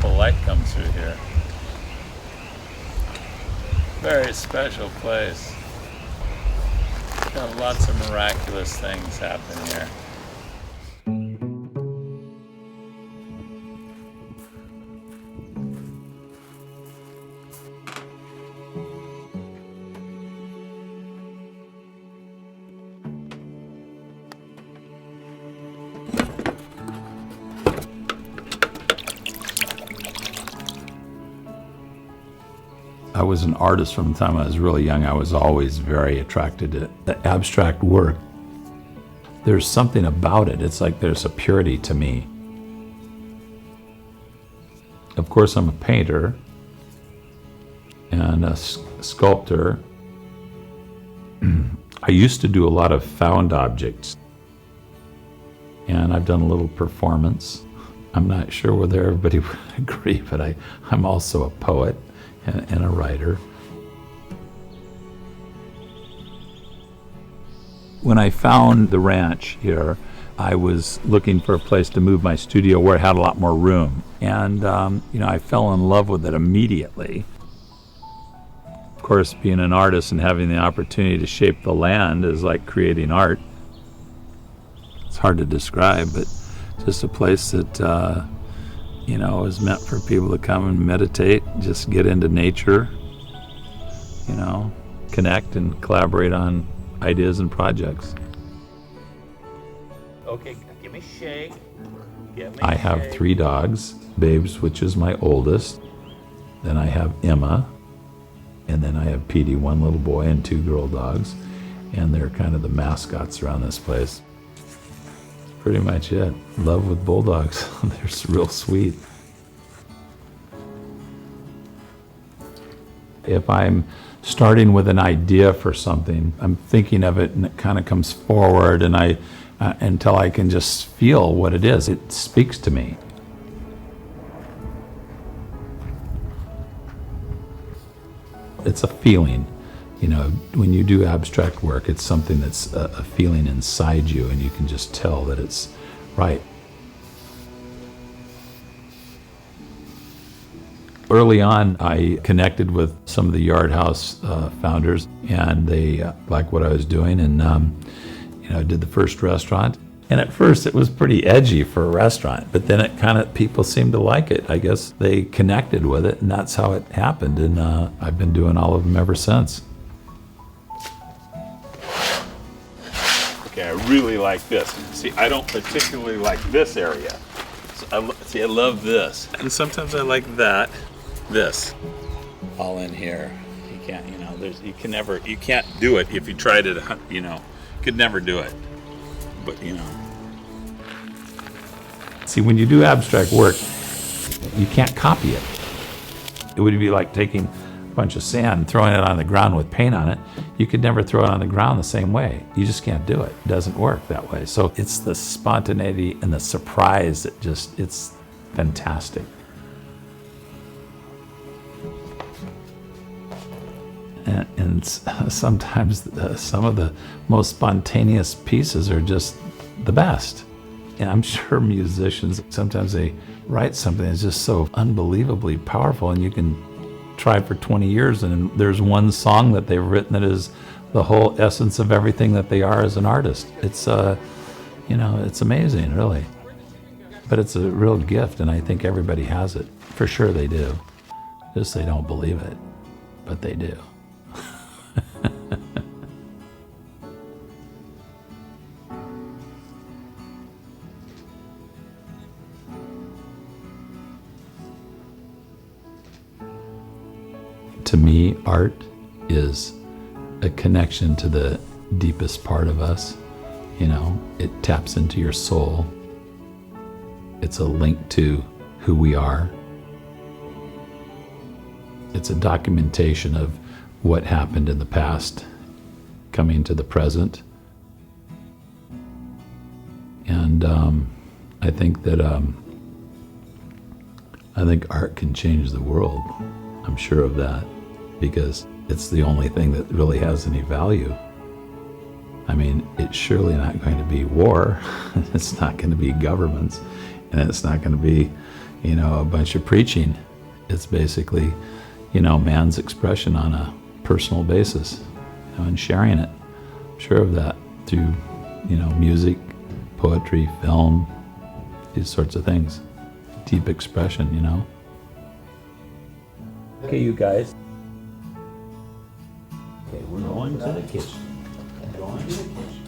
beautiful light comes through here. Very special place. Got lots of miraculous things happen here. I was an artist from the time I was really young. I was always very attracted to the abstract work. There's something about it. It's like there's a purity to me. Of course, I'm a painter and a sculptor. I used to do a lot of found objects, and I've done a little performance. I'm not sure whether everybody would agree, but I'm also a poet and a writer. When I found the ranch here, I was looking for a place to move my studio where I had a lot more room. And, I fell in love with it immediately. Of course, being an artist and having the opportunity to shape the land is like creating art. It's hard to describe, but just a place that, is meant for people to come and meditate, just get into nature, connect and collaborate on ideas and projects. Okay, give me shake. I have 3 dogs, Babes, which is my oldest. Then I have Emma, and then I have Petey, 1 little boy, and 2 girl dogs. And they're kind of the mascots around this place. Pretty much it. Love with bulldogs. They're real sweet. If I'm starting with an idea for something, I'm thinking of it and it kind of comes forward, and until I can just feel what it is, it speaks to me. It's a feeling. When you do abstract work, it's something that's a feeling inside you, and you can just tell that it's right. Early on, I connected with some of the Yard House founders, and they liked what I was doing, and I did the first restaurant. And at first, it was pretty edgy for a restaurant, but then people seemed to like it. I guess they connected with it, and that's how it happened, and I've been doing all of them ever since. Okay, I really like this. See, I don't particularly like this area. So I love this. And sometimes I like that. This. All in here. You can't, you can't do it if you tried it, could never do it. But, See, when you do abstract work, you can't copy it. It would be like taking a bunch of sand and throwing it on the ground with paint on it. You could never throw it on the ground the same way. You just can't do it. It doesn't work that way. So it's the spontaneity and the surprise that it's fantastic. And sometimes some of the most spontaneous pieces are just the best. And I'm sure musicians, sometimes they write something that's just so unbelievably powerful, and you can try for 20 years and there's one song that they've written that is the whole essence of everything that they are as an artist. It's it's amazing, really. But it's a real gift, and I think everybody has it. For sure they do. Just they don't believe it, but they do. To me, art is a connection to the deepest part of us. It taps into your soul. It's a link to who we are. It's a documentation of what happened in the past, coming to the present. And I think that art can change the world. I'm sure of that, because it's the only thing that really has any value. I mean, it's surely not going to be war. It's not going to be governments, and it's not going to be, a bunch of preaching. It's basically, man's expression on a personal basis, and sharing it. I'm sure of that through, music, poetry, film, these sorts of things. Deep expression, Okay, you guys. Okay, we're going to the kitchen. Going to the kitchen.